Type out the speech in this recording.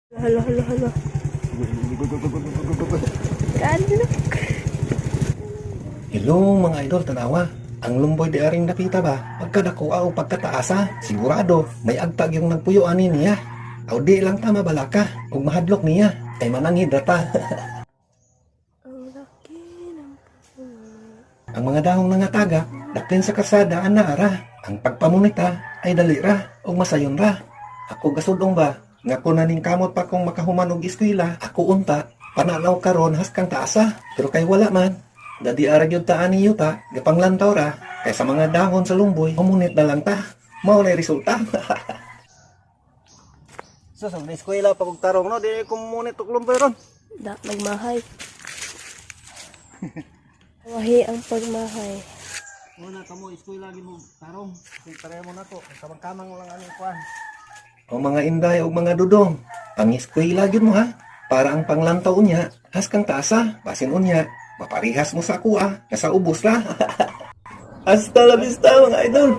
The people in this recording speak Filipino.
Hala, hala, hala. Gano? Hello mga idol, tanawa. Ang lumboy di aring napita ba? Pagkadakuha o pagkataasa, sigurado may agtag yung nagpuyuan niya. Aw di lang tama balaka, ug mahadlok niya. Kay mananghid ta. Ang laki ng puno. Ang mga dahong nangatagak, daklin sa kasada anaara. Ang pagpamunita ay dalira ug masayon ra. Ako gasudong ba? Nga ko naning kamot pa kung makahuman og eskwela, ako unta, pananaw karon haskang taasa. Pero kay wala man. Dadi ara gyud ta ani yuta, gapanglantaw ra. Kay sa mga dahon sa lumboy, umunit na lang ta. Mao na resulta. So, sa eskwela pag og tarong no, di ko munit og lumboy ron. Da, magmahay. Wahi ang pagmahay. Una ka mo eskwela gi mo tarong. Kasi pareho mo nako, kamang-kamang lang ani kuan. O mga inday o mga dudong, pang-eskwela gyud mo ha. Para ang panglantaw niya, haskang taasa, basin unya, maparihas mo sa kuha, nasa ubos ra. Hasta la vista mga idol.